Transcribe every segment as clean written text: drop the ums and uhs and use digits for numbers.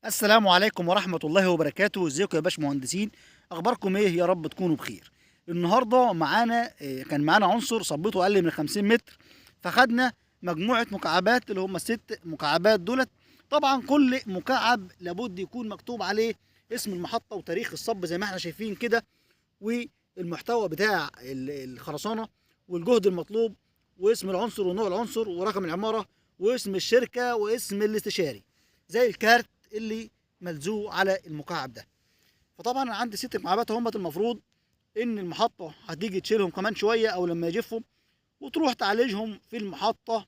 السلام عليكم ورحمة الله وبركاته. ازيكم يا باشمهندسين؟ اخباركم ايه؟ يا رب تكونوا بخير. النهارده معانا كان معانا عنصر صبته اقل من 50 متر، فخدنا مجموعة مكعبات اللي هم الست مكعبات دولت. طبعا كل مكعب لابد يكون مكتوب عليه اسم المحطة وتاريخ الصب زي ما احنا شايفين كده، والمحتوى بتاع الخرسانة والجهد المطلوب واسم العنصر ونوع العنصر ورقم العمارة واسم الشركة واسم الاستشاري زي الكارت اللي ملزوق على المكعب ده. فطبعا انا عندي ست مكعبات هم، المفروض ان المحطه هتيجي تشيلهم كمان شويه او لما يجفوا وتروح تعالجهم في المحطه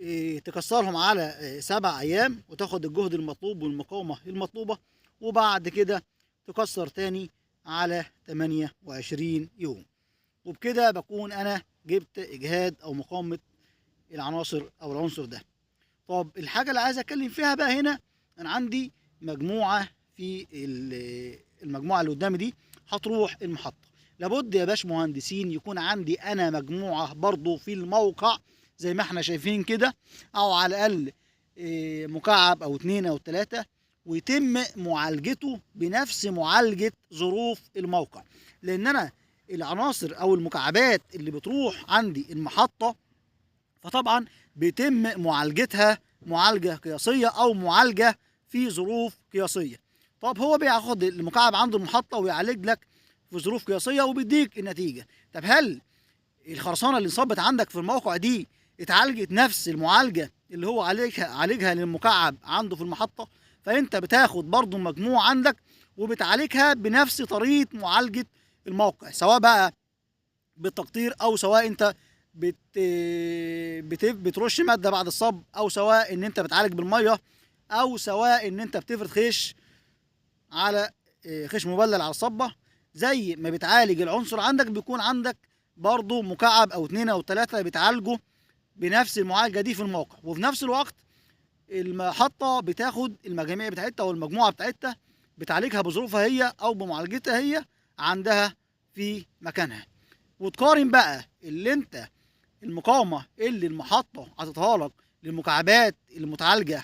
وتكسرهم على 7 ايام وتاخد الجهد المطلوب والمقاومه المطلوبه، وبعد كده تكسر تاني على 28 يوم. وبكده بكون انا جبت اجهاد او مقاومه العناصر او العنصر ده. طب الحاجة اللي عايز اتكلم فيها بقى هنا، انا عندي مجموعة في المجموعة اللي قدامي دي هتروح المحطة. لابد يا باشمهندسين يكون عندي انا مجموعة برضو في الموقع زي ما احنا شايفين كده، او على الاقل مكعب او 2 أو 3، ويتم معالجته بنفس معالجة ظروف الموقع. لان انا العناصر او المكعبات اللي بتروح عندي المحطة فطبعا بيتم معالجتها معالجة قياسية أو معالجة في ظروف قياسية. طب هو بياخد المكعب عنده المحطة ويعالج لك في ظروف قياسية وبيديك النتيجة. طب هل الخرسانة اللي انصبت عندك في الموقع دي اتعالجت نفس المعالجة اللي هو عالجها للمكعب عنده في المحطة؟ فأنت بتاخد برضو مجموعة عندك وبتعالجها بنفس طريقة معالجة الموقع، سواء بقى بالتقطير او سواء انت بترش ماده بعد الصب، او سواء ان انت بتعالج بالميه، او سواء ان انت بتفرد خيش على خيش مبلل على الصبه. زي ما بتعالج العنصر عندك بيكون عندك برضو مكعب او 2 أو 3 بتعالجه بنفس المعالجه دي في الموقع. وفي نفس الوقت المحطه بتاخد المجاميع بتاعتها والمجموعه بتاعتها بتعالجها بظروفها هي او بمعالجتها هي عندها في مكانها. وتقارن بقى اللي انت المقاومه اللي المحطه عطتها لك للمكعبات المتعالجه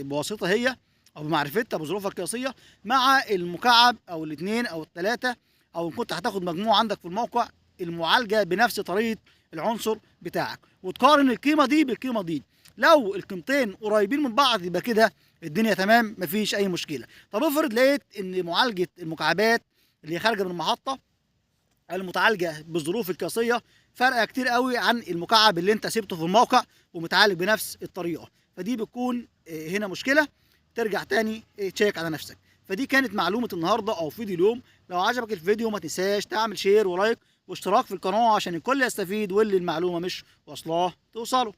بواسطه هي او بمعرفتها بظروفها القياسيه مع المكعب او الاثنين او الثلاثه، او ان كنت هتاخد مجموعه عندك في الموقع المعالجه بنفس طريقه العنصر بتاعك، وتقارن القيمه دي بالقيمه دي. لو القيمتين قريبين من بعض يبقى كده الدنيا تمام مفيش اي مشكله. طب افرض لقيت ان معالجه المكعبات اللي خارجه من المحطه المتعالجه بالظروف القياسيه فرق كتير قوي عن المكعب اللي انت سيبته في الموقع ومتعالج بنفس الطريقه، فدي بتكون هنا مشكله. ترجع تاني تشيك على نفسك. فدي كانت معلومه النهارده او فيديو اليوم. لو عجبك الفيديو ما تنساش تعمل شير ولايك واشتراك في القناه عشان الكل يستفيد واللي المعلومه مش واصلاه توصله.